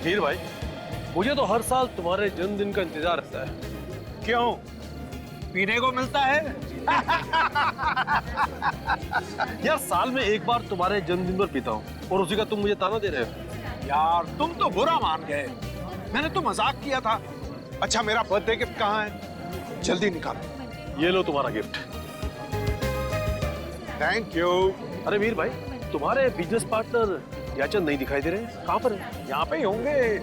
हीर भाई, मुझे तो हर साल तुम्हारे जन्मदिन का इंतजार रहता है। क्यों? पीने को मिलता है? यार साल में एक बार तुम्हारे जन्मदिन पर पीता हूँ और उसी का तुम मुझे ताना दे रहे हो। यार तुम तो बुरा मान गए, मैंने तो मजाक किया था। अच्छा मेरा बर्थडे गिफ्ट कहाँ है? जल्दी निकालो। ये लो तुम्हारा गिफ्ट। Thank you. अरे वीर भाई, तुम्हारे बिजनेस पार्टनर याचन नहीं दिखाई दे रहे, कहाँ पर है? यहाँ पे ही होंगे,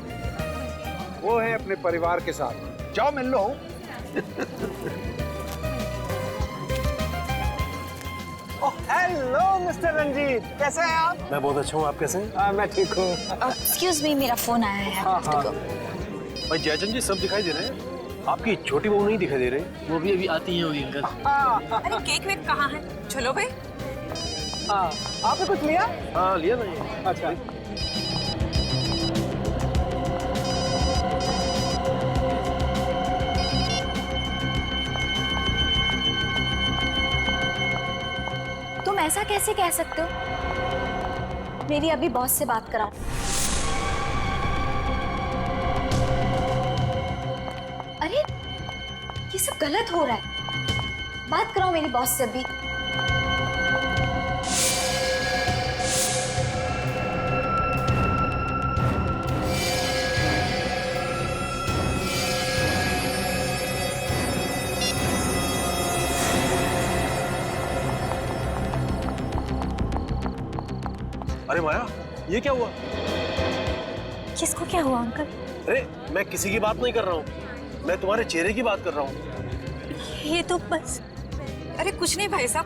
वो है अपने परिवार के साथ। जाओ मिल लो। हेलो मिस्टर रंजीत, कैसे हैं आप? मैं बहुत अच्छा हूँ, आप कैसे हैं? मैं ठीक हूँ। एक्सक्यूज मी, मेरा फोन आया है। हाँ। भाई जयचंद जी सब दिखाई दे रहे हैं, आपकी छोटी बहू नहीं दिखाई दे रही। वो भी अभी आती है होगी अंकल। अरे केक वेक कहाँ है? चलो भाई। आपने कुछ लिया? हाँ लिया ना ये। अच्छा। तुम ऐसा कैसे कह सकते हो? मेरी अभी बॉस से बात कराओ। अरे ये सब गलत हो रहा है, बात कराओ मेरी बॉस से अभी। अरे माया, ये क्या हुआ? किसको क्या हुआ अंकल? अरे मैं किसी की बात नहीं कर रहा हूँ, मैं तुम्हारे चेहरे की बात कर रहा हूँ। ये तो बस। अरे कुछ नहीं भाई साहब,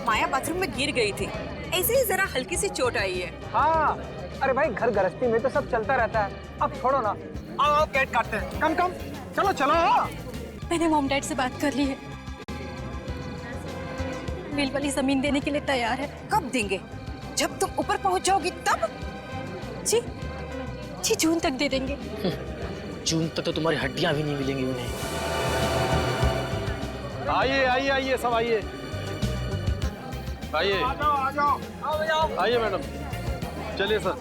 माया बाथरूम में गिर गई थी, ऐसे ही जरा हल्की सी चोट आई है। हाँ, अरे भाई घर गृहस्थी में तो सब चलता रहता है, अब छोड़ो ना। आओ केक काटते हैं। कम कम, चलो चलो। मैंने मॉम डैड से बात कर ली है, मिल वाली जमीन देने के लिए तैयार है। कब देंगे? जब तुम ऊपर पहुंच जाओगी तब? जी जी, जून तक दे देंगे। जून तक तो तुम्हारी हड्डियां भी नहीं मिलेंगी उन्हें। आइए आइए आइए, सब आइए आइए। आ जाओ। आइए मैडम, चलिए सर।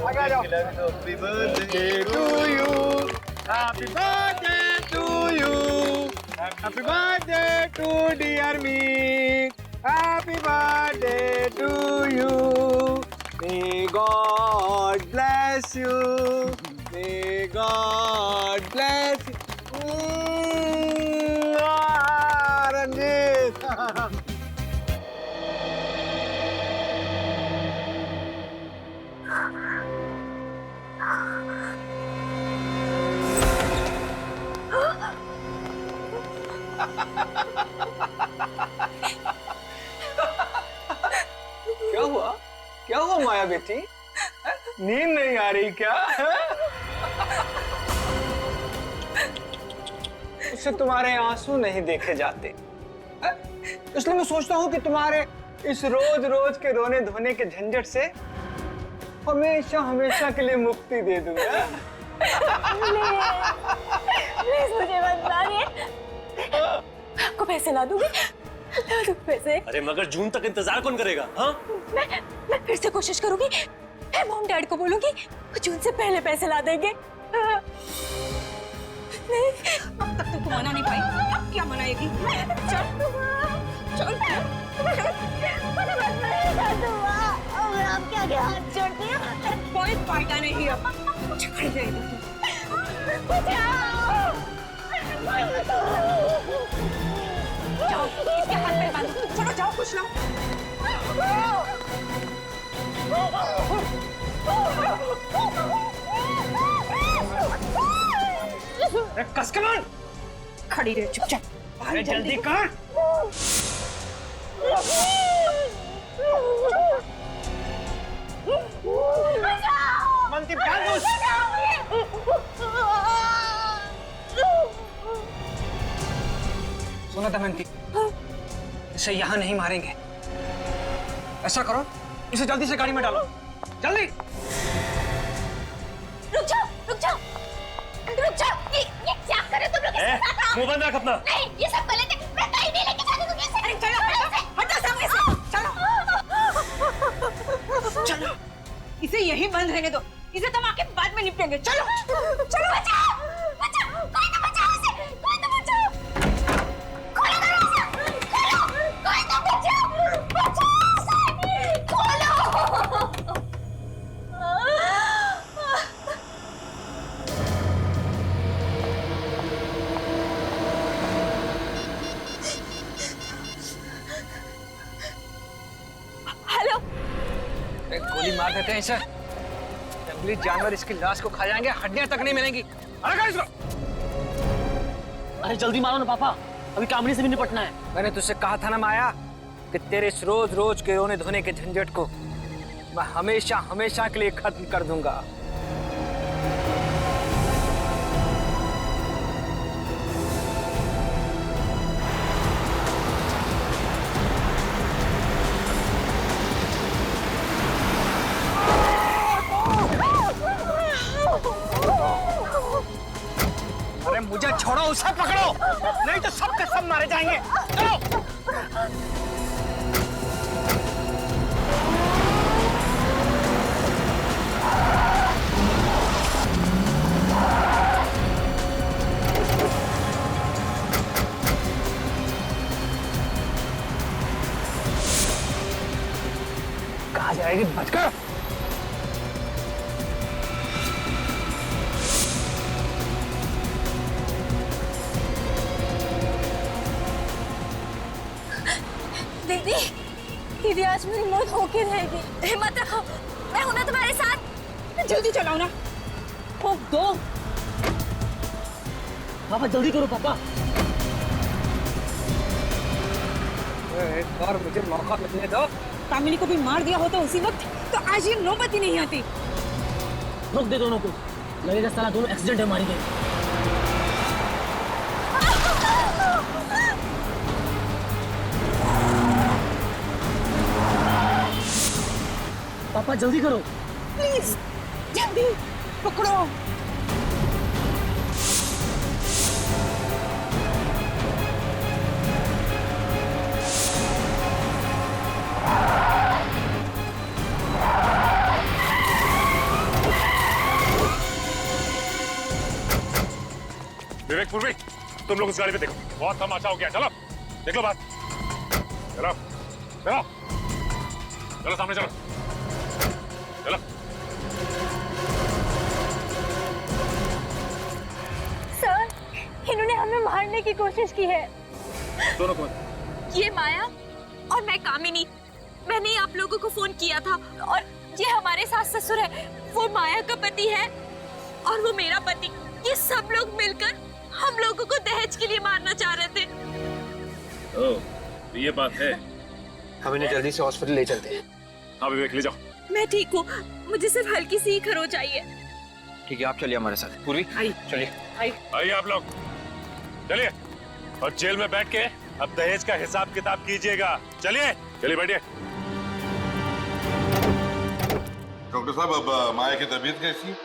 आगे आ जाओ। Happy birthday to you, happy birthday to you, happy birthday to dear me, happy birthday to you, may God bless you, may God bless you. Ranjit. क्या हुआ? क्या हुआ माया बेटी? नींद नहीं आ रही क्या? उससे तुम्हारे आंसू नहीं देखे जाते, इसलिए मैं सोचता हूँ कि तुम्हारे इस रोज रोज के रोने धोने के झंझट से हमेशा हमेशा के लिए मुक्ति दे दूंगा। प्लीज मुझे मत मारिए, आपको पैसे ला दूंगी, ला दूं पैसे। अरे मगर जून तक इंतजार कौन करेगा? हाँ मैं फिर से कोशिश करूंगी, मैं मॉम डैड को बोलूंगी, वो जून से पहले पैसे ला देंगे। नहीं, अब तक तो तू मना नहीं पाई, अब क्या मनाएगी? चल चल आप क्या क्या हाथ छोड़ती हैं? कोई फायदा नहीं अब, झगड़ जाएगी तू। जाओ इसके हाथ पे बांधो, चलो जाओ कुछ लाओ। कस के मार। खड़ी रहे चुपचाप। अरे जल्दी कर। मंती सुना दमयंती, इसे यहाँ नहीं मारेंगे। ऐसा करो, इसे जल्दी से गाड़ी में डालो, जल्दी। रुक जाओ, रुक जाओ, रुक जाओ। ये क्या करे तुम लोग? मुंह बंद रख अपना। नहीं, ये सब गलत है। मैं कहीं नहीं लेके जाने दूंगी इसे। अरे चलो हटो सामने से, चलो चलो इसे यही बंद रहने दो, इसे तो हम आके बाद में निपटेंगे। चलो चलो, बचाओ बचाओ, कोई तो बचाओ इसे, कोई तो बचाओ, खोलो दरवाजा, खोलो, कोई तो बचाओ, बचाओ इसे, खोलो। हेलो, गोली मार देते हैं इसे। जंगली जानवर इसकी लाश को खा जाएंगे, हड्डियां तक नहीं मिलेंगी। अरे कर इसको। अरे जल्दी मारो ना पापा, अभी कामनी से भी निपटना है। मैंने तुझसे कहा था ना माया कि तेरे इस रोज रोज के रोने धोने के झंझट को मैं हमेशा हमेशा के लिए खत्म कर दूंगा। अरे मुझे छोड़ो, उसे पकड़ो, नहीं तो सब के सब मारे जाएंगे। चलो। कहाँ जाएगी बचकर? दीदी, दीदी आज मेरी मौत होके रहेगी। हिम्मत रखो, मैं हूं ना तुम्हारे साथ। जल्दी चलाओ ना। फूंक दो पापा, जल्दी करो पापा। एक बार मुझे मौका मिलने दो। कामिनी को भी मार दिया होता उसी वक्त तो आज ये नौबत ही नहीं आती। रोक दे दोनों को, लगेगा साला दोनों एक्सीडेंट है मारी गई। पापा जल्दी करो प्लीज, जल्दी पकड़ो। विवेक पूर्वी, तुम लोग इस गाड़ी पे देखो, बहुत तमाशा हो गया। चलो देख लो बात। चलो चलो चलो, सामने चलो चलो। सर, इन्होंने हमें मारने की कोशिश की है। दोनों कौन? ये माया और मैं कामिनी, मैंने ही आप लोगों को फोन किया था। और ये हमारे सास ससुर है, वो माया का पति है और वो मेरा पति। ये सब लोग मिलकर हम लोगों को दहेज के लिए मारना चाह रहे थे। ओह, तो ये बात है। हम इन्हें जल्दी से हॉस्पिटल ले चलते हैं। हाँ विवेक, ले जाओ। मैं ठीक हूँ, मुझे सिर्फ हल्की सी ही खरोच चाहिए। ठीक है, आप चलिए हमारे साथ। पूर्वी चलिए। आइए आप लोग, चलिए। और जेल में बैठ के अब दहेज का हिसाब किताब कीजिएगा। चलिए चलिए, बैठिए। डॉक्टर साहब, अब माया की तबीयत कैसी है?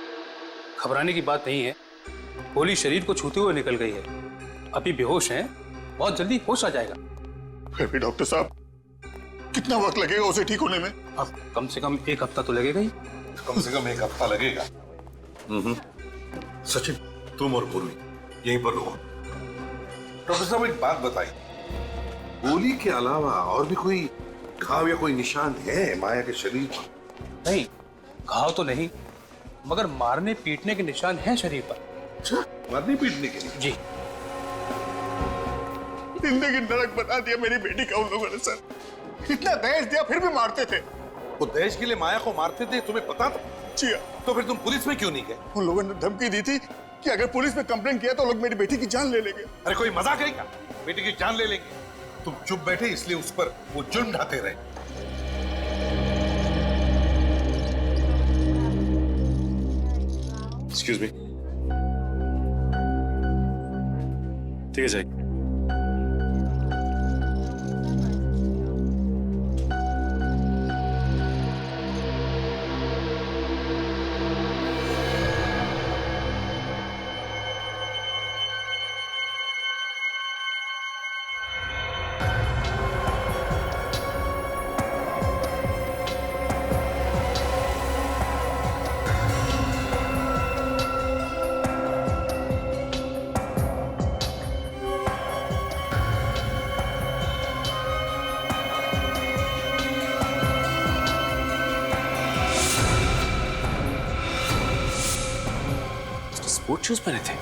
घबराने की बात नहीं है, गोली शरीर को छूते हुए निकल गई है। अभी बेहोश हैं, बहुत जल्दी होश आ जाएगा। फिर भी डॉक्टर साहब, कितना वक्त लगेगा उसे ठीक होने में? अब कम से कम 1 हफ्ता तो लगेगा ही। कम से कम 1 हफ्ता लगेगा। सचिन, तुम और पूर्वी यहीं पर रहो। डॉक्टर साहब, एक बात बताइए, गोली के अलावा और भी कोई घाव या कोई निशान है माया के शरीर पर? नहीं, घाव तो नहीं, मगर मारने पीटने के निशान हैं शरीर पर। अच्छा, मारने पीटने के लिए? जी। जिंदगी नरक बना दिया मेरी बेटी का उन लोगों ने सर। इतना दहेज दिया फिर भी मारते थे। वो दहेज के लिए माया को मारते थे, तुम्हें पता था? जी। तो फिर तुम पुलिस में क्यों नहीं गए? उन लोगों ने धमकी दी थी कि अगर पुलिस में कंप्लेंट किया तो लोग मेरी बेटी की जान ले लेंगे। अरे कोई मजाक है क्या? बेटी की जान ले लेंगे? तुम चुप बैठे इसलिए उस पर वो जुर्म ढाते रहे। Excuse me. ठीक है जाइए। स्पोर्ट शूज पहने थे।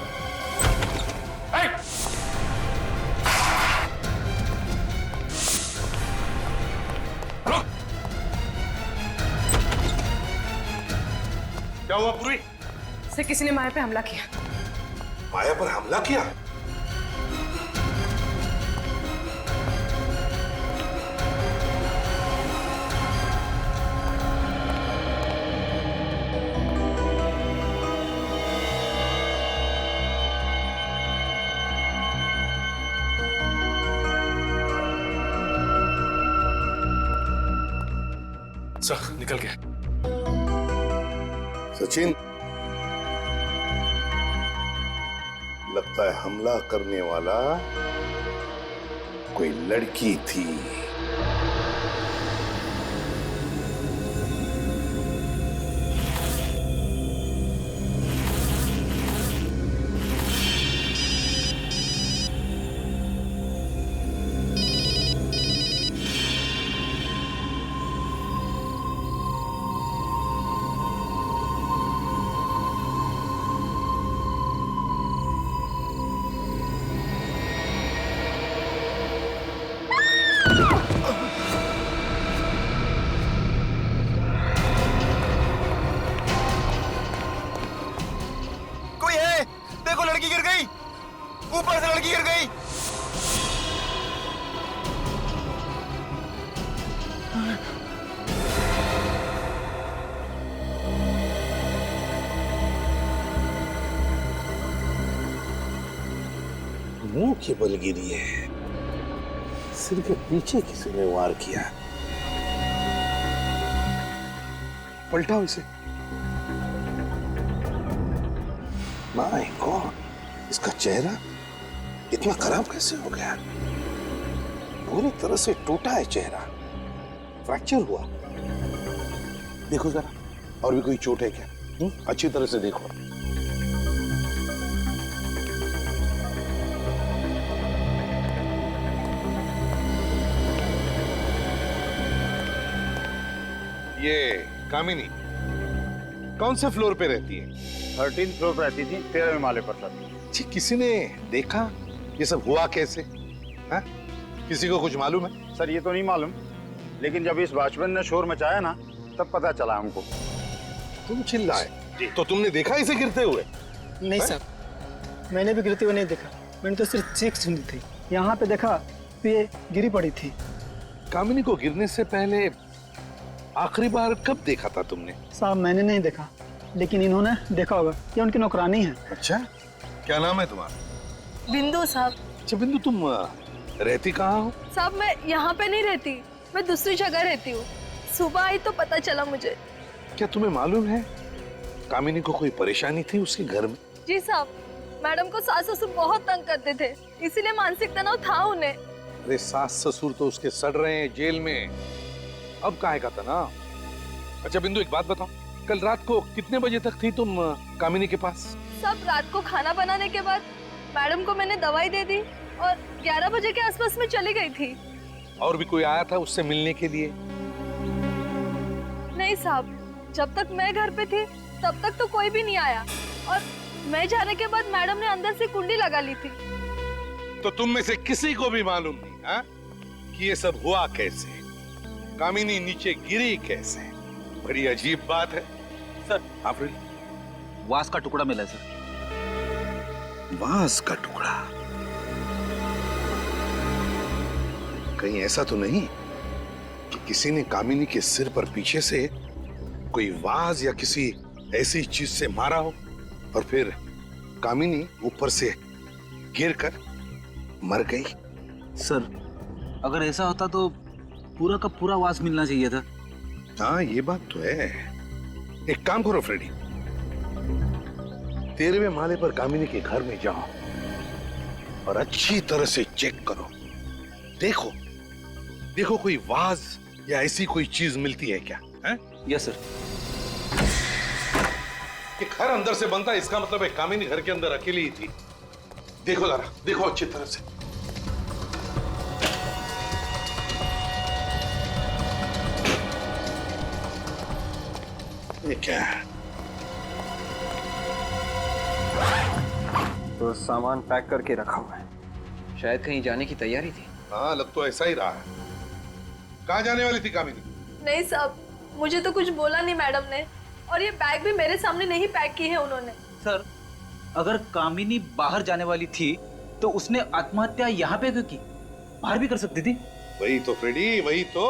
क्या हुआ पूरी? सर किसी ने माया पे हमला किया। माया पर हमला किया? सर निकल गया। सचिन, लगता है हमला करने वाला कोई लड़की थी। ऊपर से लड़की गिर गई। मुंह के बल गिरी है, सिर के पीछे किसी ने वार किया। पलटाओ इसे। माय गॉड, इसका चेहरा इतना खराब कैसे हो गया? पूरी तरह से टूटा है चेहरा, फ्रैक्चर हुआ। देखो जरा, और भी कोई चोट है क्या? अच्छी तरह से देखो। ये कामिनी कौन से फ्लोर पे रहती है? 13th फ्लोर पर रहती थी, 13वें माले पर सर। जी, किसी ने देखा ये सब हुआ कैसे? हा? किसी को कुछ मालूम है? सर ये तो नहीं मालूम, लेकिन जब इस वॉचमैन ने शोर मचाया ना, तब पता चला हमको। तुम चिल्लाए तो तुमने देखा इसे गिरते हुए? नहीं सर, मैंने भी गिरते हुए नहीं देखा। मैंने तो सिर्फ चीख सुनी थी। यहाँ पे देखा तो ये गिरी पड़ी थी। कामिनी को गिरने से पहले आखिरी बार कब देखा था तुमने? साहब मैंने नहीं देखा, लेकिन इन्होंने देखा होगा। ये उनकी नौकरानी है। अच्छा, क्या नाम है तुम्हारा? बिंदु साहब। अच्छा बिंदु, तुम रहती कहाँ हो? साहब मैं यहाँ पे नहीं रहती, मैं दूसरी जगह रहती हूँ। सुबह आई तो पता चला मुझे। क्या तुम्हें मालूम है कामिनी को कोई परेशानी थी उसके घर में? जी साहब, मैडम को सास ससुर बहुत तंग करते थे, इसीलिए मानसिक तनाव था उन्हें। अरे सास ससुर तो उसके सड़ रहे हैं जेल में, अब काहे का तनाव? अच्छा बिंदु, एक बात बताओ, कल रात को कितने बजे तक थी तुम कामिनी के पास? सब रात को खाना बनाने के बाद मैडम को मैंने दवाई दे दी और 11 बजे के आसपास में चली गई थी। और भी कोई आया था उससे मिलने के लिए? नहीं साहब, जब तक मैं घर पे थी तब तक तो कोई भी नहीं आया, और मैं जाने के बाद मैडम ने अंदर से कुंडी लगा ली थी। तो तुम में से किसी को भी मालूम नहीं हा? कि ये सब हुआ कैसे? कामिनी नीचे गिरी कैसे? बड़ी अजीब बात है सर। आप वास का टुकड़ा मिला है सर। वास का टुकड़ा? कहीं ऐसा तो नहीं कि किसी ने कामिनी के सिर पर पीछे से कोई वाज या किसी ऐसी चीज से मारा हो और फिर कामिनी ऊपर से गिरकर मर गई? सर अगर ऐसा होता तो पूरा का पूरा वास मिलना चाहिए था। हाँ ये बात तो है। एक काम करो फ्रेडी, 13वें माले पर कामिनी के घर में जाओ और अच्छी तरह से चेक करो। देखो देखो कोई वाज या ऐसी कोई चीज मिलती है क्या? है? Yes sir. कि घर अंदर से बनता है, इसका मतलब है कामिनी घर के अंदर अकेली ही थी। देखो जरा, देखो अच्छी तरह से। ये क्या है? तो सामान पैक करके रखा हुआ है, शायद कहीं जाने की तैयारी थी। हाँ, लग तो ऐसा ही रहा है। कहाँ जाने वाली थी कामिनी? नहीं साहब, मुझे तो कुछ बोला नहीं मैडम ने, और ये बैग भी मेरे सामने नहीं पैक की है उन्होंने। सर, अगर कामिनी बाहर जाने वाली थी तो उसने आत्महत्या यहाँ पे क्यों की? बाहर भी कर सकती थी। वही तो फ्रेडी, वही तो।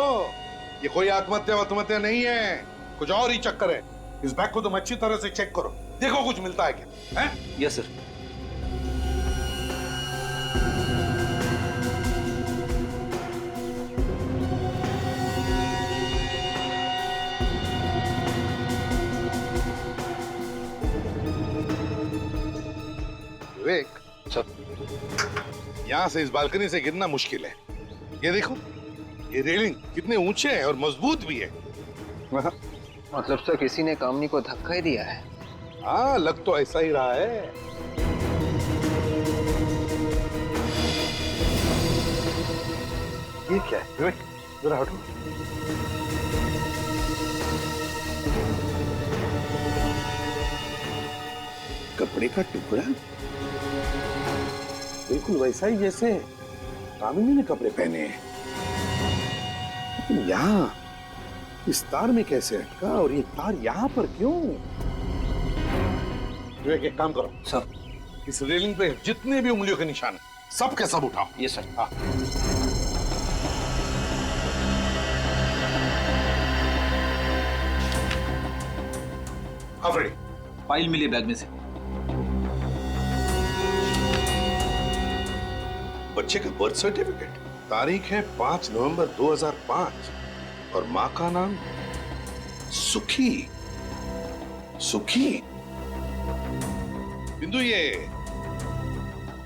ये कोई आत्महत्या नहीं है, कुछ और ही चक्कर है। इस बैग को तुम अच्छी तरह से चेक करो, देखो कुछ मिलता है क्या। हैं? Yes sir. विवेक, सर, यहाँ से इस बालकनी से गिरना मुश्किल है। ये देखो, ये रेलिंग कितने ऊंचे हैं और मजबूत भी है। मतलब सर किसी ने कामिनी को धक्का ही दिया है। हाँ, लग तो ऐसा ही रहा है। ये क्या है विवेक? जरा हटो। कपड़े का टुकड़ा बिल्कुल वैसा ही जैसे कामिनी ने कपड़े पहने हैं, लेकिन यहाँ इस तार में कैसे अटका और ये तार यहाँ पर क्यों? विवेक, एक काम करो सर, इस रेलिंग पे जितने भी उंगलियों के निशान हैं, सब के सब उठाओ। ये सर। हाँ। फ्रेडी, फाइल मिली बैग में से। बच्चे का बर्थ सर्टिफिकेट, तारीख है 5 नवंबर 2005 और माँ का नाम सुखी। सुखी? बिंदु, ये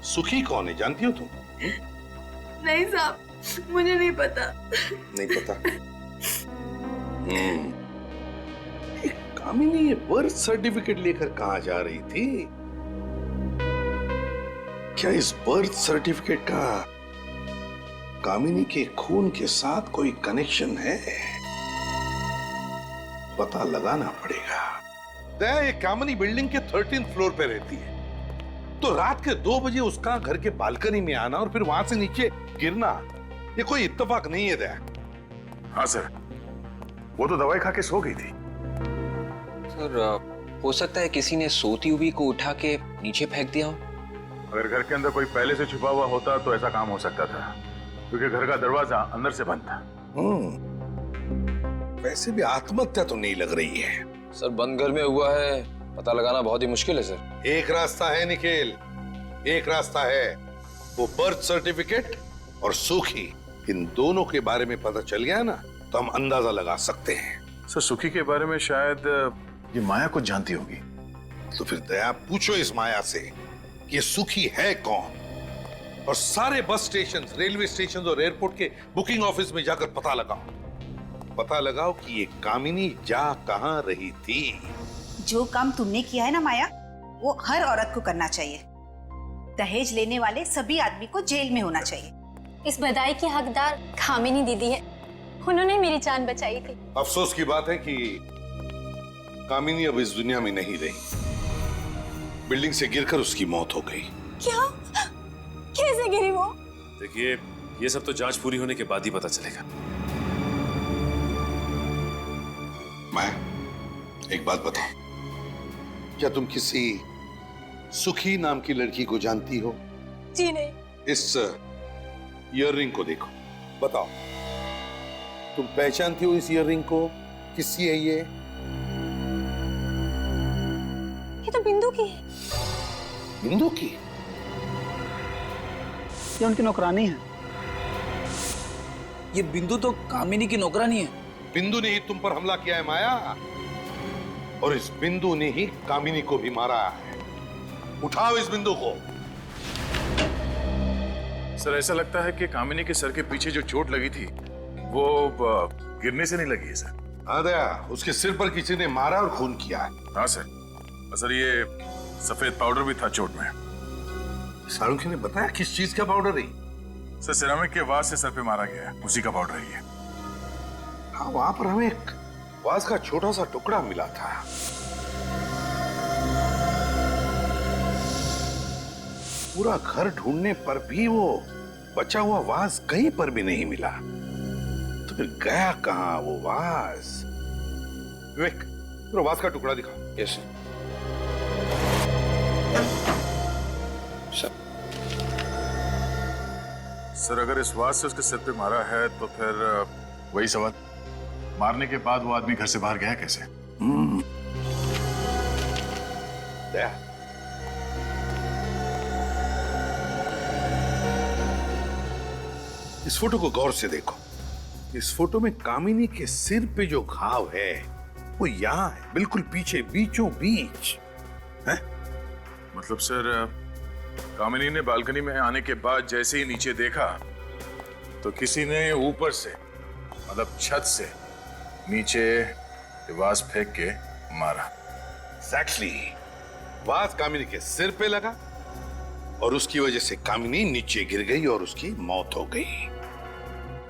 सुखी कौन है, जानती हो तुम? नहीं साहब, मुझे नहीं पता। नहीं पता? कामिनी ये बर्थ सर्टिफिकेट लेकर कहाँ जा रही थी? क्या इस बर्थ सर्टिफिकेट का कामिनी के खून के साथ कोई कनेक्शन है? पता लगाना पड़ेगा। दया, ये कामिनी बिल्डिंग के 13th फ्लोर पे रहती है, तो रात के 2 बजे उसका घर के बालकनी में आना और फिर वहां से नीचे गिरना, ये कोई इत्तेफाक नहीं है दया। हाँ सर, वो तो दवाई खा के सो गई थी। सर, हो सकता है किसी ने सोती हुई को उठा के नीचे फेंक दिया हो। अगर घर के अंदर कोई पहले से छुपा हुआ होता तो ऐसा काम हो सकता था, क्योंकि घर का दरवाजा अंदर से बंद था। वैसे भी आत्महत्या तो नहीं लग रही है। सर, बंद घर में हुआ है, पता लगाना बहुत ही मुश्किल है सर। एक रास्ता है निखिल, एक रास्ता है। वो बर्थ सर्टिफिकेट और सुखी, इन दोनों के बारे में पता चल गया ना, तो हम अंदाजा लगा सकते हैं। सर, सुखी के बारे में शायद ये माया कुछ जानती होगी। तो फिर दया, पूछो इस माया से ये सुखी है कौन, और सारे बस स्टेशन, रेलवे स्टेशन और एयरपोर्ट के बुकिंग ऑफिस में जाकर पता लगाओ कि ये कामिनी जा कहां रही थी। जो काम तुमने किया है ना माया, वो हर औरत को करना चाहिए। दहेज लेने वाले सभी आदमी को जेल में होना चाहिए। इस बधाई की हकदार कामिनी दीदी है, उन्होंने मेरी जान बचाई थी। अफसोस की बात है कि कामिनी अब इस दुनिया में नहीं रही। बिल्डिंग से गिरकर उसकी मौत हो गई। क्या? कैसे गिरी वो? देखिए, ये सब तो जांच पूरी होने के बाद ही पता चलेगा। मैं एक बात बताओ, क्या तुम किसी सुखी नाम की लड़की को जानती हो? जी नहीं। इस ईयररिंग को देखो, बताओ तुम पहचानती हो इस ईयररिंग को? किसकी है ये? ये तो बिंदु की है। बिंदु की? ये उनकी नौकरानी है। ये बिंदु तो कामिनी की नौकरानी है। बिंदु ने ही तुम पर हमला किया है माया, और इस बिंदु ने ही कामिनी को भी मारा है। उठाओ इस बिंदु को। सर, ऐसा लगता है कि कामिनी के सर के पीछे जो चोट लगी थी वो गिरने से नहीं लगी है सर। हाँ दया, उसके सिर पर किसी ने मारा और खून किया है। हाँ सर, सर ये सफेद पाउडर भी था चोट में। सारुखी ने बताया किस चीज का पाउडर है? सर, सिरामिक के वास से सर पे मारा गया है, उसी का पाउडर ही है। हाँ, वहां पर हमें एक वास का छोटा सा टुकड़ा मिला था। पूरा घर ढूंढने पर भी वो बचा हुआ वाज कहीं पर भी नहीं मिला। तो फिर गया कहाँ वो वाज? विवेक, वो वाज का टुकड़ा दिखा। Yes sir. सर अगर इस वाज से उसके सिर पे मारा है तो फिर वही सवाल, मारने के बाद वो आदमी घर से बाहर गया कैसे? दया, इस फोटो को गौर से देखो। इस फोटो में कामिनी के सिर पे जो घाव है वो यहाँ है, बिल्कुल पीछे, बीचों बीच है। मतलब सर कामिनी ने बालकनी में आने के बाद जैसे ही नीचे देखा तो किसी ने ऊपर से, मतलब छत से नीचे वाज फेंक के मारा। Exactly. वाज कामिनी के सिर पे लगा और उसकी वजह से कामिनी नीचे गिर गई और उसकी मौत हो गई।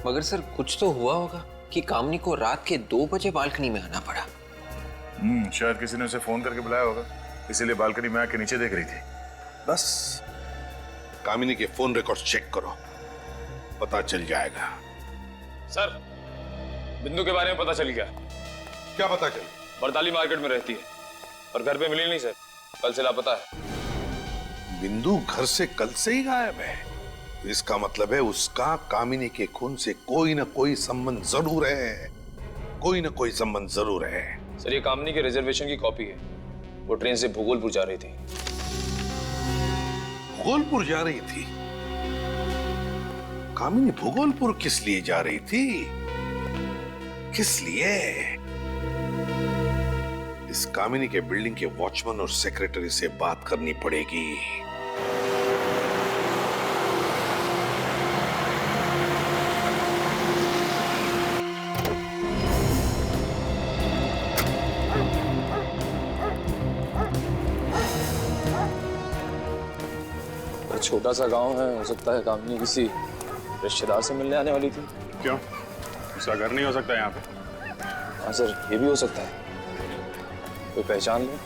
मगर सर कुछ तो हुआ होगा कि कामनी को रात के 2 बजे बालकनी में आना पड़ा। शायद किसी ने उसे फोन करके बुलाया होगा, इसीलिए बालकनी में आके नीचे देख रही थी। बस कामिनी के फोन रिकॉर्ड चेक करो, पता चल जाएगा। सर बिंदु के बारे में पता चल गया। क्या पता चल? बरताली मार्केट में रहती है और घर पे मिली नहीं सर, कल से लापता है। बिंदु घर से कल से ही गायब है, तो इसका मतलब है उसका कामिनी के खून से कोई ना कोई संबंध जरूर है, कोई ना कोई संबंध जरूर है। सर ये कामनी के रिजर्वेशन की कॉपी है, वो ट्रेन से भूगोलपुर जा रही थी। भूगोलपुर जा रही थी? कामिनी भूगोलपुर किस लिए जा रही थी? किस लिए? इस कामिनी के बिल्डिंग के वॉचमैन और सेक्रेटरी से बात करनी पड़ेगी। छोटा सा गांव है, हो सकता है कामनी किसी रिश्तेदार से मिलने आने वाली थी। क्यों? उसका घर नहीं हो सकता यहाँ पे? हाँ सर, ये भी हो सकता है। कोई पहचान ले?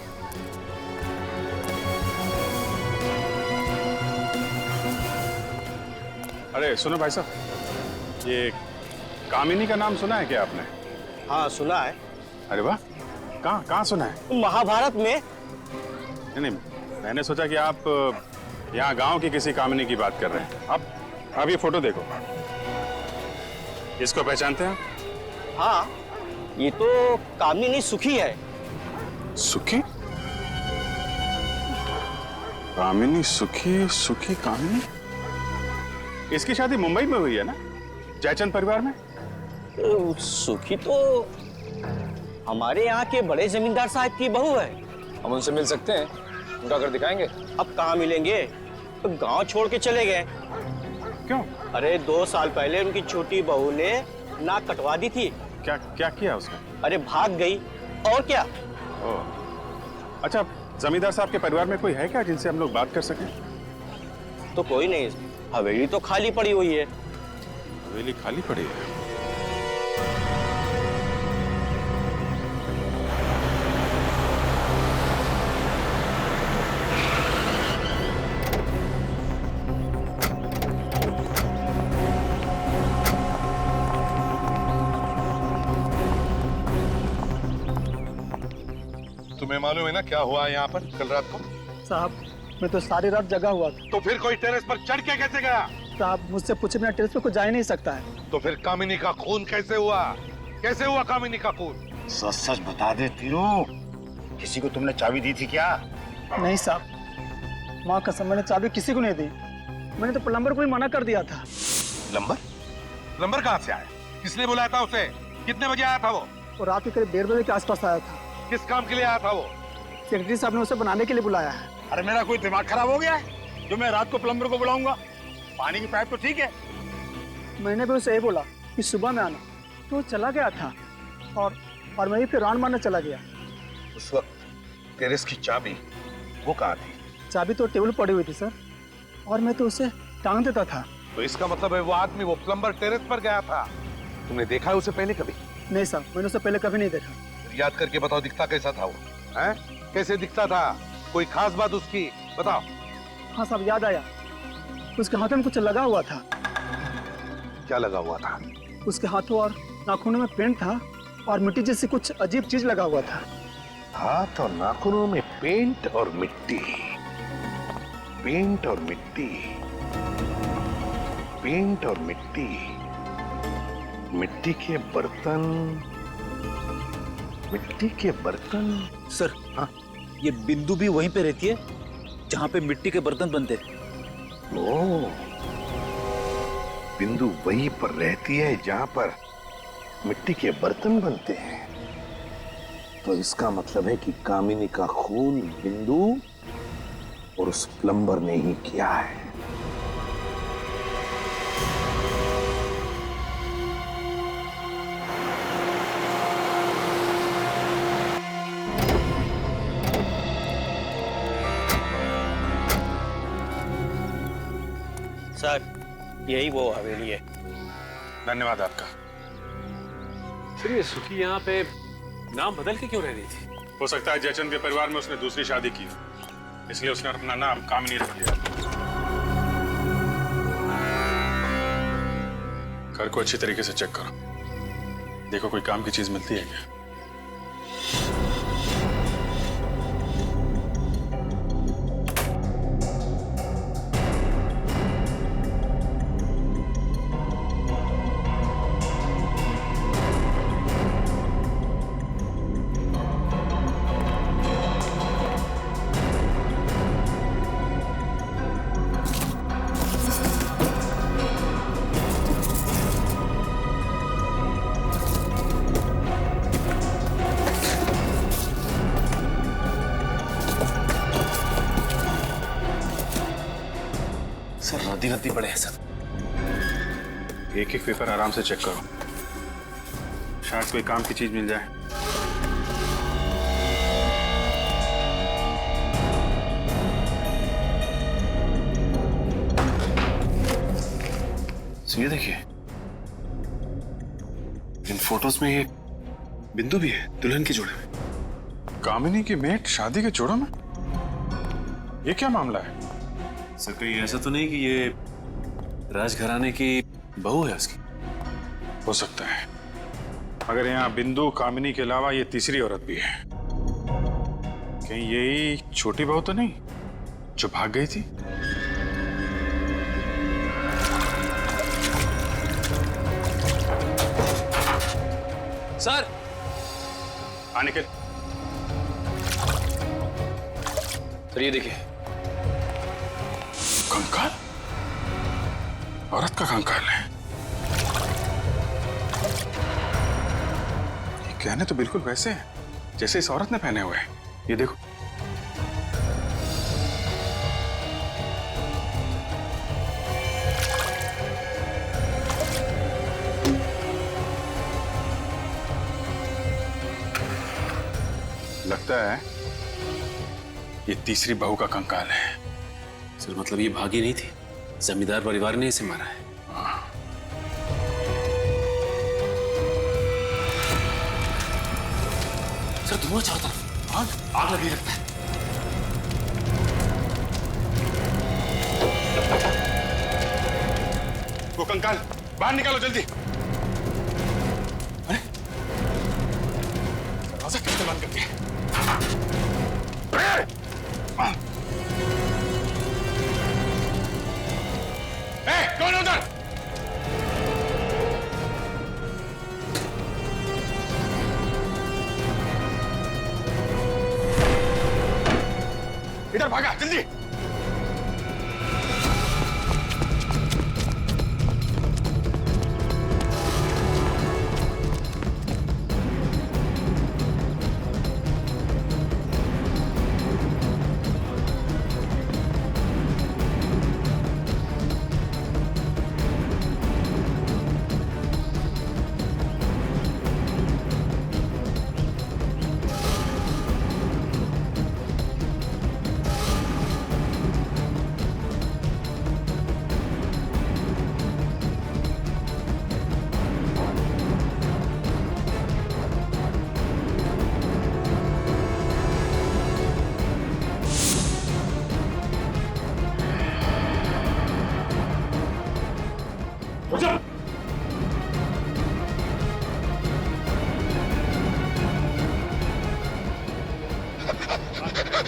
अरे सुनो भाई साहब, ये कामिनी का नाम सुना है क्या आपने? हाँ सुना है। अरे वाह, कहाँ सुना है? महाभारत में। नहीं, मैंने सोचा कि आप यहाँ गांव की किसी कामिनी की बात कर रहे हैं। अब ये फोटो देखो, इसको पहचानते हैं? हाँ, ये तो कामिनी सुखी है। सुखी? कामिनी सुखी, सुखी कामिनी? इसकी शादी मुंबई में हुई है ना, जयचंद परिवार में? सुखी तो हमारे यहाँ के बड़े जमींदार साहब की बहू है। हम उनसे मिल सकते हैं, उनका घर दिखाएंगे। अब कहाँ मिलेंगे, तो गांव छोड़ के चले गए। क्यों? अरे 2 साल पहले उनकी छोटी बहू ने नाक कटवा दी थी। क्या किया उसने? अरे भाग गई, और क्या। अच्छा, जमींदार साहब के परिवार में कोई है क्या जिनसे हम लोग बात कर सकें? तो कोई नहीं, हवेली तो खाली पड़ी हुई है। हवेली खाली पड़ी है? तुम्हें मालूम है ना क्या हुआ यहाँ पर कल रात को? साहब मैं तो सारी रात जगा हुआ था। तो फिर कोई टेरेस पर चढ़ के कैसे गया? साहब मुझसे पूछे बिना टेरेस पे कोई जा ही नहीं सकता है। तो फिर कामिनी का खून कैसे हुआ? कैसे हुआ कामिनी का खून? सच सच बता दे तीरू, किसी को तुमने चाबी दी थी क्या? नहीं साहब, माँ कसम मैंने चाबी किसी को नहीं दी। मैंने तो प्लम्बर को ही मना कर दिया था। प्लम्बर कहाँ से आया? किसने बुलाया था उसे? कितने बजे आया था वो? रात के करीब 1:30 बजे के आसपास आया था। किस काम के लिए आया था वो? सेक्रेटरी साहब ने उसे बनाने के लिए बुलाया है। अरे मेरा कोई दिमाग खराब हो गया है जो मैं रात को प्लम्बर को बुलाऊंगा? पानी की पाइप तो ठीक है। मैंने भी उसे यही बोला कि सुबह में आना, तो वो चला गया था और मैं भी फिर राउंड मारने चला गया। उस वक्त टेरेस की चाबी वो कहाँ थी? चाबी तो टेबल पड़ी हुई थी सर, और मैं तो उसे टांग देता था। तो इसका मतलब है वो आदमी, वो प्लम्बर टेरेस पर गया था। तुमने देखा है उसे पहले कभी? नहीं साहब, मैंने उसे पहले कभी नहीं देखा। याद करके बताओ, दिखता कैसा था वो? हैं? कैसे दिखता था? कोई खास बात उसकी बताओ। हाँ साहब, याद आया। उसके हाथों में कुछ लगा हुआ था। क्या लगा हुआ था? उसके हाथों और नाखूनों में पेंट था और मिट्टी जैसी कुछ अजीब चीज लगा हुआ था। हाथ और नाखूनों में पेंट और मिट्टी, पेंट और मिट्टी, पेंट और मिट्टी, मिट्टी के बर्तन, मिट्टी के बर्तन। सर हाँ, ये बिंदु भी वहीं पे रहती है जहां पे मिट्टी के बर्तन बनते हैं। ओह, बिंदु वहीं पर रहती है जहां पर मिट्टी के बर्तन बनते हैं। तो इसका मतलब है कि कामिनी का खून बिंदु और उस प्लम्बर ने ही किया है। सर यही वो हवेली है। धन्यवाद आपका। सर ये सुखी यहाँ पे नाम बदल के क्यों रह रही थी? हो सकता है जयचंद के परिवार में उसने दूसरी शादी की, इसलिए उसने अपना नाम कामिनी रख लिया। घर को अच्छी तरीके से चेक करो, देखो कोई काम की चीज मिलती है क्या। सर रद्दी रद्दी पड़े हैं सब। एक एक पेपर आराम से चेक करो, शायद कोई काम की चीज मिल जाए। ये देखिए, इन फोटोज में ये बिंदु भी है दुल्हन के जोड़े में। कामिनी की मेट शादी के जोड़ों में? ये क्या मामला है? सर कहीं ऐसा तो नहीं कि ये राजघराने की बहू है उसकी? हो सकता है, मगर यहाँ बिंदु कामिनी के अलावा ये तीसरी औरत भी है। कहीं यही छोटी बहू तो नहीं जो भाग गई थी? सर आने के। सर ये देखिए, कंकाल, औरत का कंकाल है। ये गहने तो बिल्कुल वैसे हैं जैसे इस औरत ने पहने हुए हैं। ये देखो, लगता है ये तीसरी बहू का कंकाल है। सर मतलब ये भागी नहीं थी, जमींदार परिवार ने इसे मारा है। सर धुआं चारों तरफ, आग लगी लगता है। वो कंकाल बाहर निकालो जल्दी। अरे दरवाजा कैसे बंद कर दिया? कौन उधर? इधर भागा जल्दी।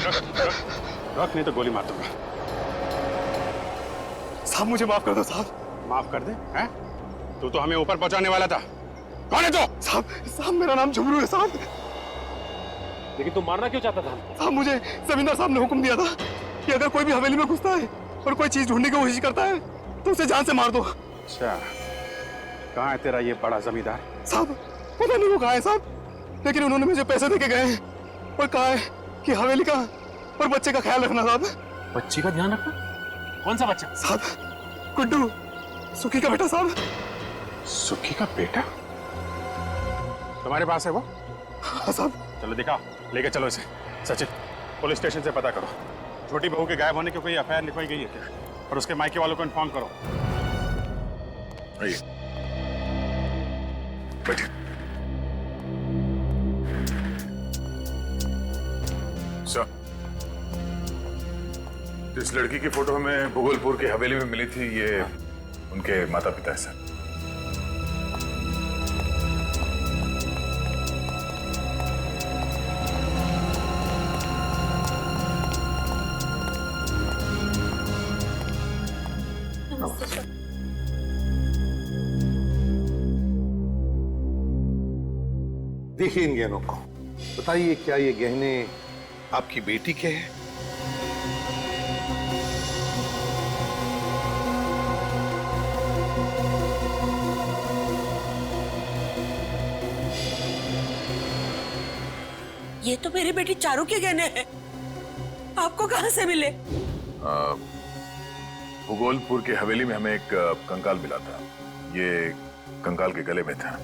रख नहीं तो गोली मार दूंगा। साहब मुझे माफ कर दो साहब। माफ कर दे? हैं? तू तो हमें ऊपर पहुंचाने वाला था। कौन है तू? साहब मेरा नाम झुमरू है साहब। लेकिन तुम मारना क्यों चाहता था? साहब मुझे जमींदार साहब ने हुक्म दिया था कि अगर कोई भी हवेली में घुसता है और कोई चीज ढूंढने की कोशिश करता है तो उसे जान से मार दो। अच्छा, कहाँ है तेरा ये बड़ा जमींदार? साहब पता नहीं वो कहाँ है साहब, लेकिन उन्होंने मुझे पैसे देके गए हैं और कहा है कि हवेली का और बच्चे का ख्याल रखना साहब। बच्चे का ध्यान रखना? कौन सा बच्चा? साहब गुड्डू, सुखी का बेटा साहब। सुखी का बेटा? तुम्हारे पास है वो? हाँ साहब। चलो दिखाओ, लेके चलो इसे। सचिन, पुलिस स्टेशन से पता करो छोटी बहू के गायब होने की कोई एफआईआर लिखवाई गई है क्या, और उसके मायके वालों को इन्फॉर्म करो। आइए बैठिए। सर, इस लड़की की फोटो हमें भूगोलपुर की हवेली में मिली थी, ये उनके माता पिता है सर। देखिए इन गहनों को, बताइए क्या ये गहने आपकी बेटी के हैं? ये तो मेरी बेटी चारू के गहने हैं। आपको कहां से मिले? भूगोलपुर की हवेली में हमें एक कंकाल मिला था, ये कंकाल के गले में था।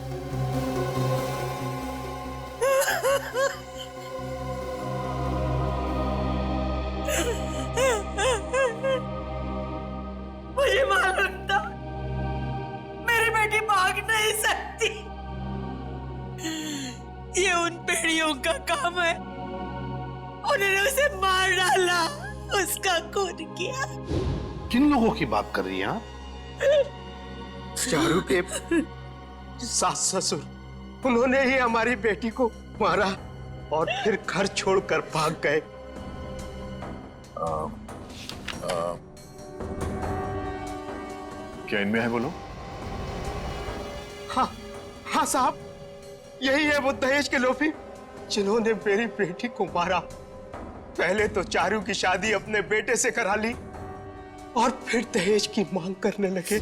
मुझे मालूम था मेरी बेटी भाग नहीं सकती। ये उन पेड़ियों का काम है, उन्होंने उसे मार डाला, उसका खून किया। किन लोगों की बात कर रही हैं आप? चारू के सास ससुर, उन्होंने ही हमारी बेटी को मारा और फिर घर छोड़कर भाग गए। क्या इनमें है बोलो? हाँ हाँ साहब, यही है वो दहेज के लोभी जिन्होंने मेरी बेटी को मारा। पहले तो चारू की शादी अपने बेटे से करा ली और फिर दहेज की मांग करने लगे।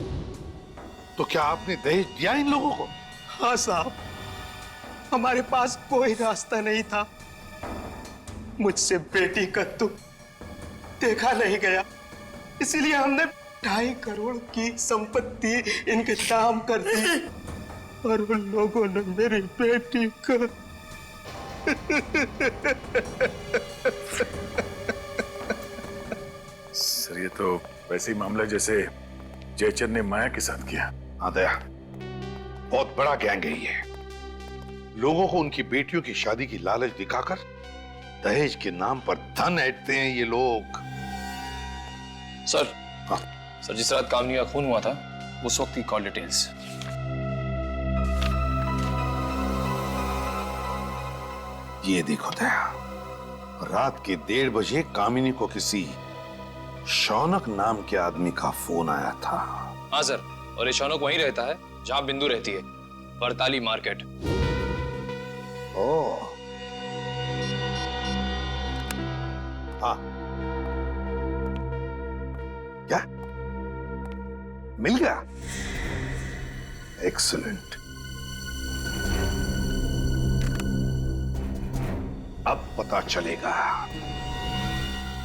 तो क्या आपने दहेज दिया इन लोगों को? हाँ साहब, हमारे पास कोई रास्ता नहीं था। मुझसे बेटी का दुख देखा नहीं गया, इसीलिए हमने 2.5 करोड़ की संपत्ति इनके नाम कर दी और उन लोगों ने मेरी बेटी को सर, ये तो वैसे ही मामला जैसे जयचंद ने माया के साथ किया। हाँ दया, बहुत बड़ा गैंग है ये। लोगों को उनकी बेटियों की शादी की लालच दिखाकर दहेज के नाम पर धन ऐंठते हैं ये लोग। सर, हाँ सर, जिस रात कामनी का खून हुआ था उस वक्त की कॉल डिटेल्स। ये देखो दया, रात के 1:30 बजे कामिनी को किसी शौनक नाम के आदमी का फोन आया था। हाँ सर, और ये शौनक वहीं रहता है जहां बिंदु रहती है, बरताली मार्केट। ओह, हाँ, क्या मिल गया? एक्सीलेंट। अब पता चलेगा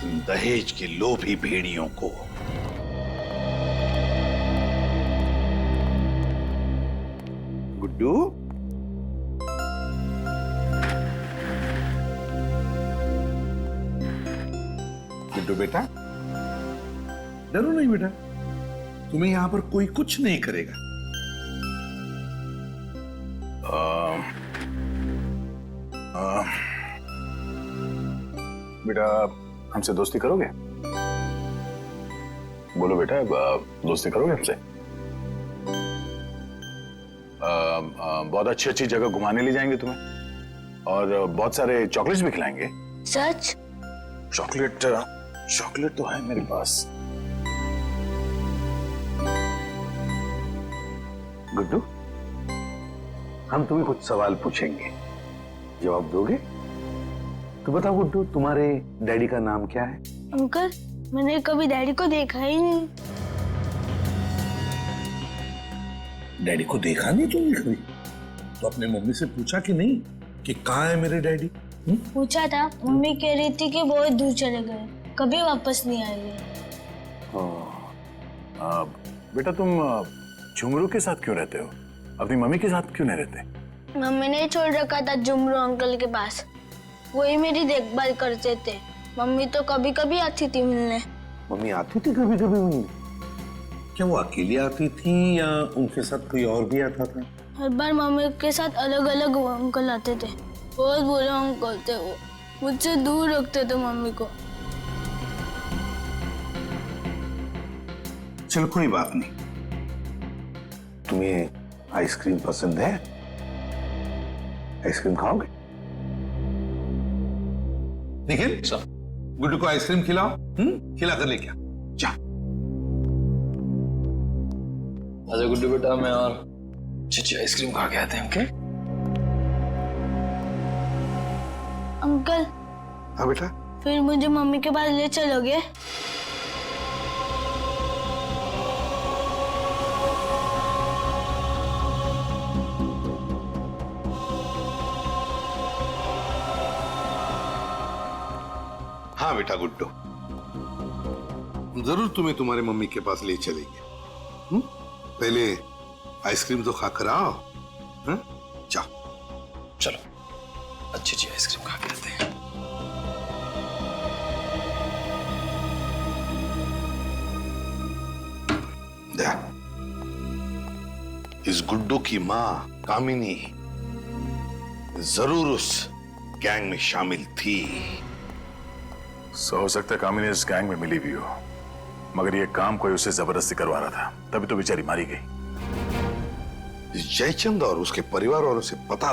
इन दहेज के लोभी भेड़ियों को। गुड्डू, गुड्डू बेटा, डरो नहीं बेटा, तुम्हें यहां पर कोई कुछ नहीं करेगा। बेटा, हमसे दोस्ती करोगे? बोलो बेटा, दोस्ती करोगे हमसे? बहुत अच्छी अच्छी जगह घुमाने ले जाएंगे तुम्हें और बहुत सारे चॉकलेट्स भी खिलाएंगे। सच? चॉकलेट तो है मेरे पास। गुड्डू, हम तुम्हें कुछ सवाल पूछेंगे, जवाब दोगे? तो बताओ गुड्डू, तुम्हारे डैडी का नाम क्या है? अंकल, मैंने कभी डैडी को देखा ही नहीं। डैडी को देखा नहीं तुमने कभी? तो अपने मम्मी से पूछा कि नहीं कि कहाँ है मेरे डैडी? पूछा था, मम्मी कह रही थी कि बहुत दूर चले गए, कभी वापस नहीं आएंगे। बेटा, तुम झुमरू के साथ क्यों रहते हो? अपनी मम्मी के साथ क्यों नहीं रहते? मम्मी ने छोड़ रखा था झुमरू अंकल के पास, वही मेरी देखभाल करते थे। मम्मी तो कभी कभी आती थी मिलने। मम्मी आती थी कभी कभी मिलने? क्या वो अकेली आती थी या उनके साथ कोई और भी आता था? हर बार मम्मी के साथ अलग अलग अंकल आते थे। बहुत बुरे अंकल थे वो, मुझसे दूर रखते थे मम्मी को। चलो कोई बात नहीं। तुम्हें आइसक्रीम पसंद है? आइसक्रीम खाओगे? निखिल, गुड्डू को आइसक्रीम खिलाओ। खिला कर लेके आ। जा। आजा गुड्डू बेटा, मैं और चिची आइसक्रीम खा के आते हैं। Okay uncle. हाँ बेटा। फिर मुझे मम्मी के पास ले चलोगे? हाँ बेटा गुड्डू, जरूर तुम्हें तुम्हारे मम्मी के पास ले चलेंगे। पहले आइसक्रीम तो खाकर आओ। जाओ। चलो, अच्छी अच्छी आइसक्रीम खा के आते हैं। इस गुड्डू की माँ कामिनी जरूर उस गैंग में शामिल थी। हो सकता है कामिनी इस गैंग में मिली भी हो, मगर ये काम कोई उसे जबरदस्ती करवा रहा था, तभी तो बेचारी मारी गई। जयचंद और उसके परिवार वालों से पता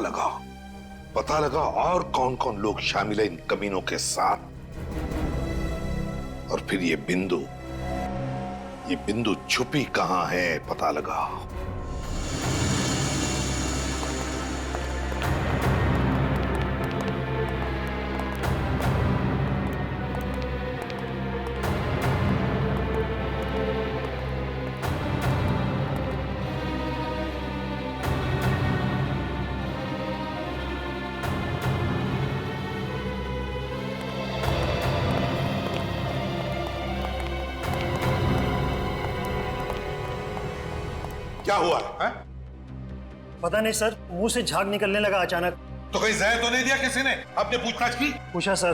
लगाओ और कौन कौन लोग शामिल है इन कमीनों के साथ। और फिर ये बिंदु छुपी कहां है पता लगाओ। क्या हुआ है? पता नहीं सर, मुंह से झाग निकलने लगा अचानक। तो कहीं जहर तो नहीं दिया किसी ने? आपने पूछताछ की? पूछा सर,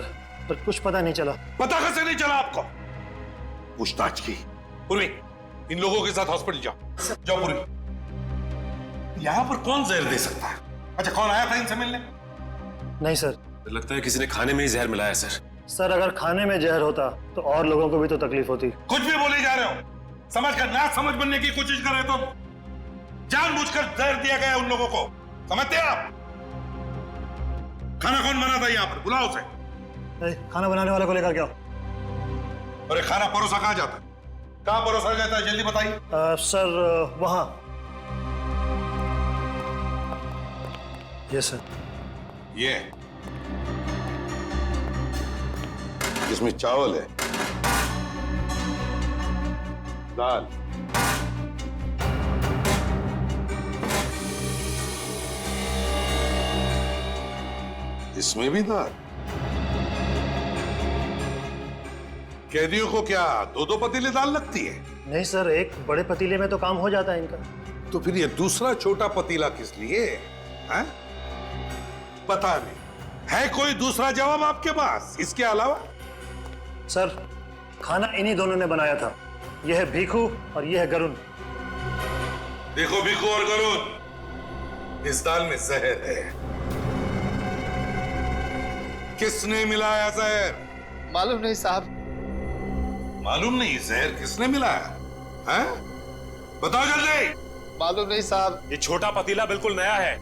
पर कुछ पता नहीं चला। पता कैसे नहीं चला आपको? पूछताछ की। पूर्वी, इन लोगों के साथ हॉस्पिटल जाओ। जाओ पूर्वी। यहाँ पर कौन जहर दे सकता है? अच्छा, कौन आया था इनसे मिलने? नहीं सर। लगता है किसी ने खाने में ही जहर मिलाया सर। सर, अगर खाने में जहर होता तो और लोगों को भी तो तकलीफ होती। कुछ भी बोले जा रहे हो, समझ कर ना समझ बनने की कोशिश कर रहे हो तुम। जानबूझकर जहर दिया गया उन लोगों को, समझते हैं आप? खाना कौन बना था यहाँ पर? बुलाओ उसे। खाना बनाने वाले को लेकर क्या? अरे खाना परोसा कहाँ जाता है? कहाँ परोसा जाता है? जल्दी बताइए। सर, वहां। ये सर। ये इसमें चावल है, दाल, इसमें भी दाल। कैदियों को क्या दो दो पतीले दाल लगती है? नहीं सर, एक बड़े पतीले में तो काम हो जाता है इनका। तो फिर ये दूसरा छोटा पतीला किस लिए है? पता नहीं। है कोई दूसरा जवाब आपके पास इसके अलावा? सर, खाना इन्हीं दोनों ने बनाया था। यह है भीखू और यह है गरुण। देखो भीखू और गरुण, इस दाल में जहर है। किसने मिलाया जहर? मालूम नहीं साहब। मालूम नहीं? जहर किसने मिलाया है? बताओ जल्दी। मालूम नहीं साहब। ये छोटा पतीला बिल्कुल नया है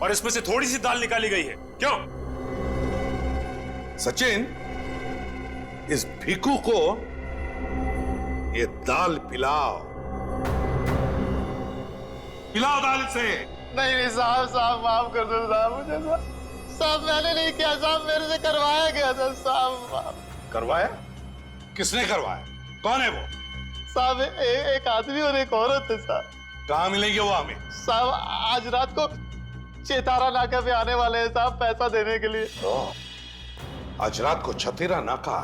और इसमें से थोड़ी सी दाल निकाली गई है। क्यों? सचिन, इस भिखू को ये दाल पिलाओ, पिलाओ दाल से। नहीं नहीं साहब, साहब माफ कर दो साहब मुझे। साहब मैंने नहीं किया साहब, मेरे से करवाया गया था साहब। करवाया? किसने करवाया? कौन है वो? साहब एक आदमी और एक औरत है साहब। कहाँ मिलेंगे वो हमें? साहब आज रात को चेतारा नाका पे आने वाले हैं साहब, पैसा देने के लिए। आज रात को छतेरा नाका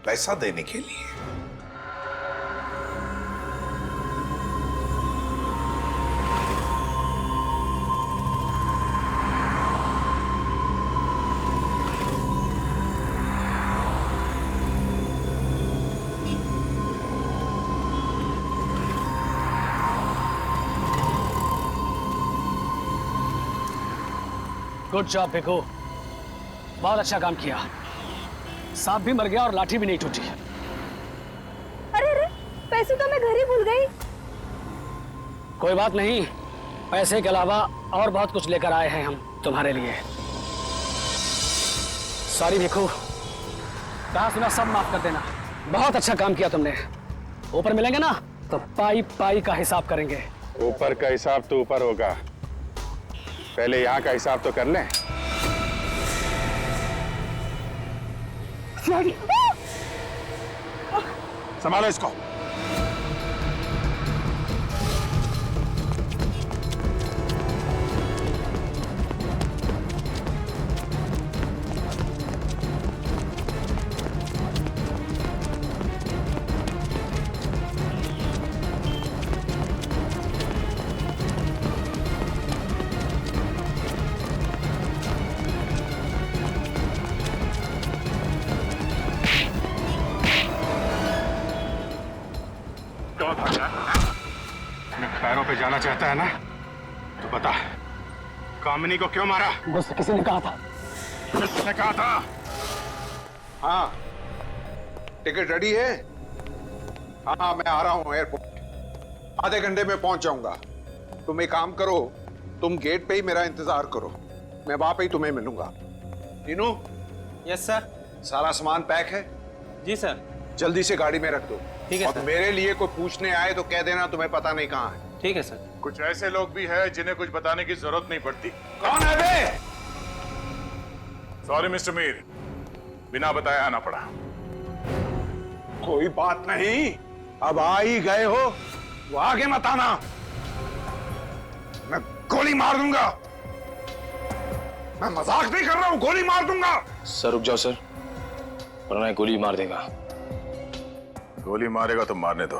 पैसा देने के लिए? गुड जॉब भिखू, बहुत अच्छा काम किया। सांप भी मर गया और लाठी भी नहीं टूटी। अरे अरे, पैसे तो मैं घर ही भूल गई। कोई बात नहीं, पैसे के अलावा और बहुत कुछ लेकर आए हैं हम तुम्हारे लिए। सॉरी भिखू, कहा सुना सब माफ कर देना। बहुत अच्छा काम किया तुमने। ऊपर मिलेंगे ना तो पाई पाई का हिसाब करेंगे। ऊपर का हिसाब तो ऊपर होगा, पहले यहाँ का हिसाब तो कर लें। संभालो इसको। पैरों पे जाना चाहता है ना तो बता, कामिनी को क्यों मारा? बस किसी ने कहा था। किसने कहा था? हाँ, टिकट रेडी है? हाँ मैं आ रहा हूँ एयरपोर्ट, आधे घंटे में पहुंच जाऊंगा। तुम एक काम करो, तुम गेट पे ही मेरा इंतजार करो, मैं वहां पे ही तुम्हें मिलूंगा। टीनू। Yes sir. सारा सामान पैक है? जी सर। जल्दी से गाड़ी में रख दो। ठीक है और सर। मेरे लिए कोई पूछने आए तो कह देना तुम्हें पता नहीं कहाँ है। ठीक है सर। कुछ ऐसे लोग भी हैं जिन्हें कुछ बताने की जरूरत नहीं पड़ती। कौन है बे? सॉरी मिस्टर मीर, बिना बताए आना पड़ा। कोई बात नहीं, अब आ ही गए हो तो आगे मत आना, मैं गोली मार दूंगा। मैं मजाक नहीं कर रहा हूं, गोली मार दूंगा। सर रुक जाओ सर, वरना ये गोली मार देगा। गोली मारेगा तो मारने दो।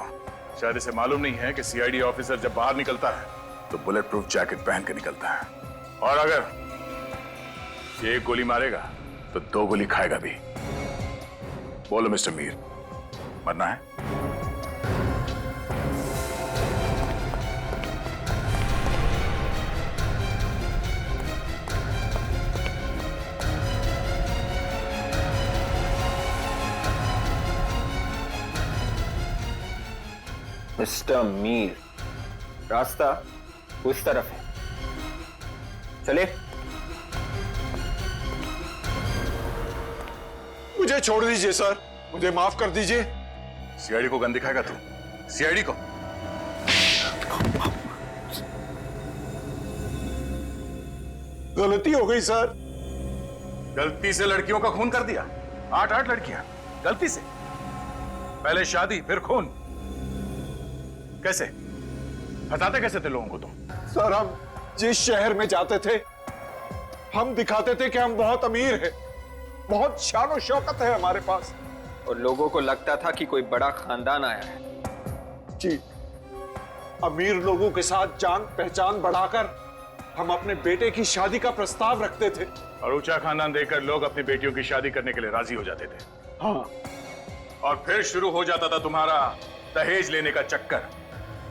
शायद इसे मालूम नहीं है कि सीआईडी ऑफिसर जब बाहर निकलता है तो बुलेट प्रूफ जैकेट पहन के निकलता है, और अगर ये एक गोली मारेगा तो 2 गोली खाएगा भी। बोलो मिस्टर मीर, मरना है? मिस्टर मीर, रास्ता उस तरफ है, चले। मुझे छोड़ दीजिए सर, मुझे माफ कर दीजिए। सीआईडी को गन दिखाएगा तू? सीआईडी को? गलती हो गई सर। गलती से लड़कियों का खून कर दिया? 8 लड़कियां गलती से? पहले शादी फिर खून? कैसे? हटाते कैसे थे लोगों को तुम? सर हम जिस शहर में जाते थे हम दिखाते थे कि हम बहुत अमीर हैं, बहुत शान और शौकत है हमारे पास, और लोगों को लगता था कि कोई बड़ा खानदान आया है। जी, अमीर लोगों के साथ जान पहचान बढ़ाकर हम अपने बेटे की शादी का प्रस्ताव रखते थे। और ऊंचा खानदान देखकर लोग अपनी बेटियों की शादी करने के लिए राजी हो जाते थे। हाँ। और फिर शुरू हो जाता था तुम्हारा दहेज लेने का चक्कर।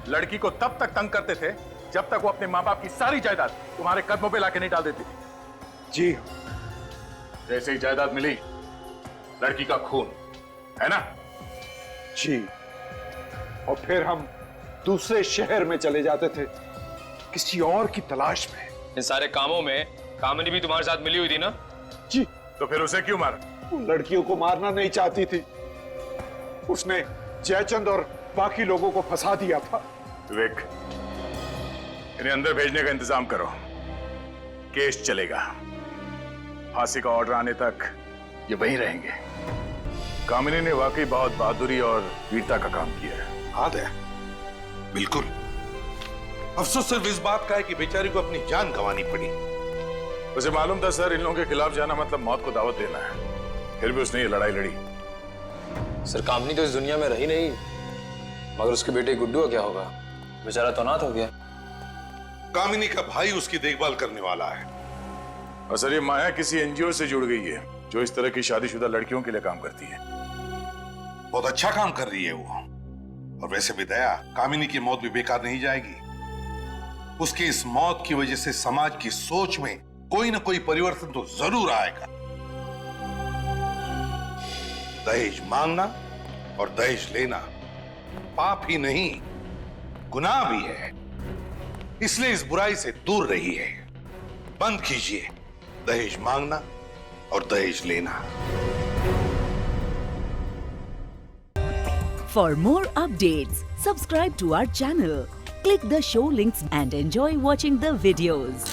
लड़की को तब तक तंग करते थे जब तक वो अपने माँ बाप की सारी जायदाद तुम्हारे कदमों पे लाके नहीं डाल देती थी। जी। जैसे ही जायदाद मिली, लड़की का खून, है ना? जी। और फिर हम दूसरे शहर में चले जाते थे किसी और की तलाश में। इन सारे कामों में कामिनी भी तुम्हारे साथ मिली हुई थी ना? जी। तो फिर उसे क्यों मारा? लड़कियों को मारना नहीं चाहती थी, उसने जयचंद और बाकी लोगों को फंसा दिया था। विवेक, इन्हें अंदर भेजने का इंतजाम करो। केस चलेगा, फांसी का ऑर्डर आने तक ये वहीं रहेंगे। कामिनी ने वाकई बहुत बहादुरी और वीरता का काम किया है। हाँ दया, बिल्कुल। अफसोस सिर्फ इस बात का है कि बेचारी को अपनी जान गंवानी पड़ी। उसे मालूम था सर, इन लोगों के खिलाफ जाना मतलब मौत को दावत देना है, फिर भी उसने ये लड़ाई लड़ी। सर कामनी तो इस दुनिया में रही नहीं, मगर उसके बेटे गुड्डू का क्या होगा? बेचारा तो अनाथ हो गया। कामिनी का भाई उसकी देखभाल करने वाला है। और सर ये माया किसी एनजीओ से जुड़ गई है जो इस तरह की शादीशुदा लड़कियों के लिए काम करती है। बहुत अच्छा काम कर रही है वो। और वैसे भी दया, कामिनी की मौत भी बेकार नहीं जाएगी। उसकी इस मौत की वजह से समाज की सोच में कोई ना कोई परिवर्तन तो जरूर आएगा। दहेज मांगना और दहेज लेना पाप ही नहीं, गुनाह भी है। इसलिए इस बुराई से दूर रहिए। बंद कीजिए दहेज मांगना और दहेज लेना। For more updates, subscribe to our channel, click the show links and enjoy watching the videos.